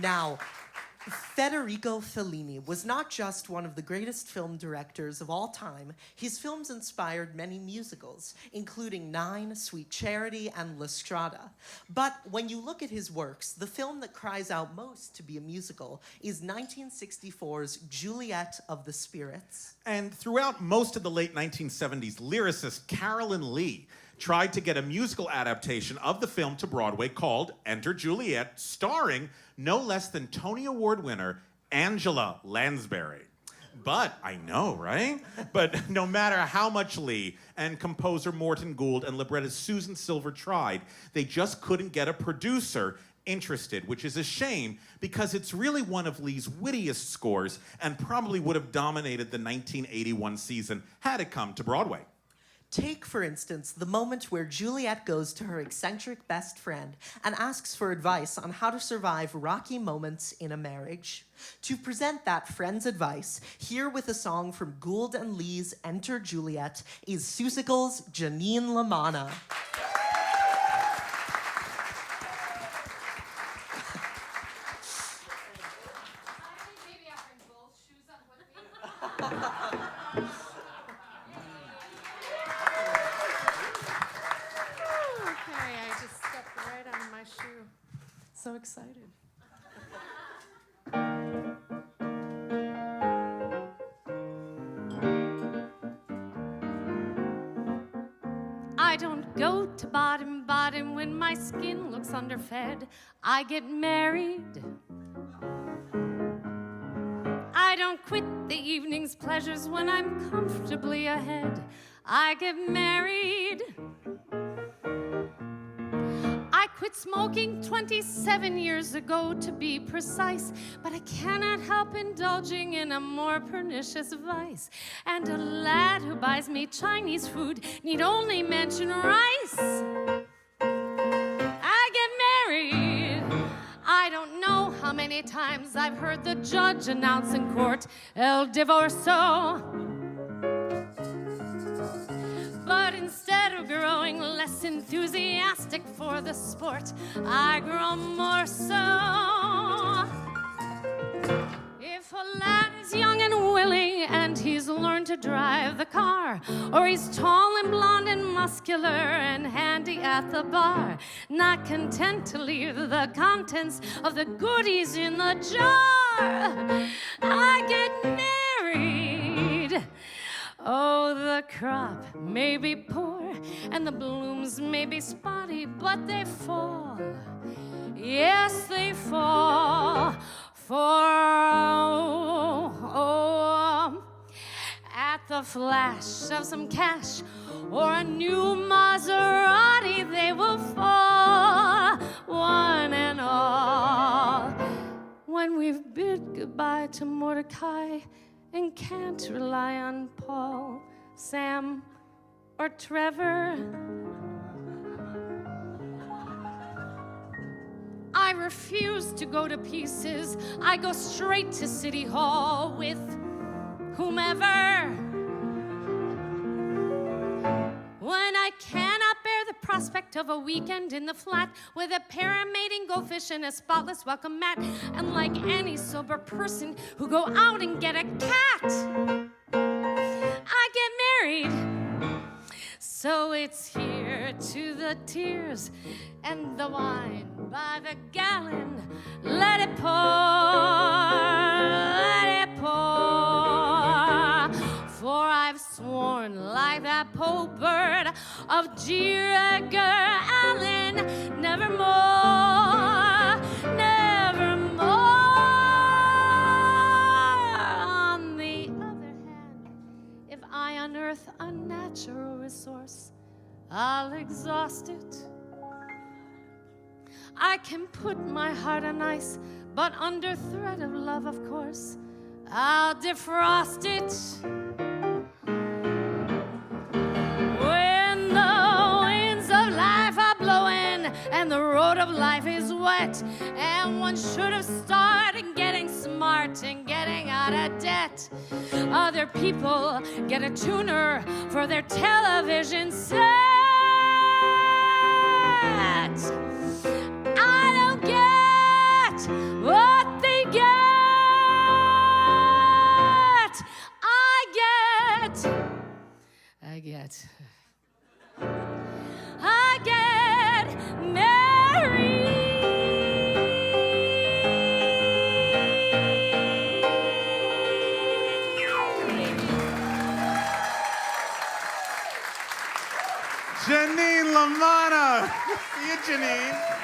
Now, Federico Fellini was not just one of the greatest film directors of all time. His films inspired many musicals, including Nine, Sweet Charity, and La Strada. But when you look at his works, the film that cries out most to be a musical is 1964's Juliet of the Spirits. And throughout most of the late 1970s, lyricist Carolyn Leigh tried to get a musical adaptation of the film to Broadway called Enter Juliet, starring no less than Tony Award winner Angela Lansbury. But, I know, right? But no matter how much Leigh and composer Morton Gould and librettist Susan Silver tried, they just couldn't get a producer interested, which is a shame because it's really one of Leigh's wittiest scores and probably would have dominated the 1981 season had it come to Broadway. Take, for instance, the moment where Juliet goes to her eccentric best friend and asks for advice on how to survive rocky moments in a marriage. To present that friend's advice, here with a song from Gould and Leigh's Enter Juliet is Seussical's Janine LaManna. So excited. I don't go to Baden-Baden when my skin looks underfed. I get married. I don't quit the evening's pleasures when I'm comfortably ahead. I get married. I quit smoking 27 years ago, to be precise, but I cannot help indulging in a more pernicious vice. And a lad who buys me Chinese food need only mention rice. I get married. I don't know how many times I've heard the judge announce in court, El Divorso. But instead of growing less enthusiastic for the sport, I grow more so. If a lad is young and willing and he's learned to drive the car, or he's tall and blonde and muscular and handy at the bar, not content to leave the contents of the goodies in the jar, I get married. Oh, the crop may be poor and the blooms may be spotty, but they fall. Yes, they fall. At the flash of some cash or a new Maserati, they will fall, one and all. When we've bid goodbye to Mordecai and can't rely on Paul, Sam, or Trevor, I refuse to go to pieces. I go straight to City Hall with whomever. When I cannot bear the prospect of a weekend in the flat with a pair of mating goldfish and a spotless welcome mat, and like any sober person who go out and get a cat, I get married. So it's here to the tears and the wine by the gallon. Let it pour, let it pour. For I've sworn like that Pope bird of G. Edgar Allan, nevermore, nevermore. On the other hand, if I unearth a natural resource, I'll exhaust it. I can put my heart on ice, but under threat of love, of course, I'll defrost it. When the winds of life are blowing and the road of life is wet, and one should have started getting smart and getting out of debt, other people get a tuner for their television set. I don't get I get married. Janine LaManna. See you, Janine.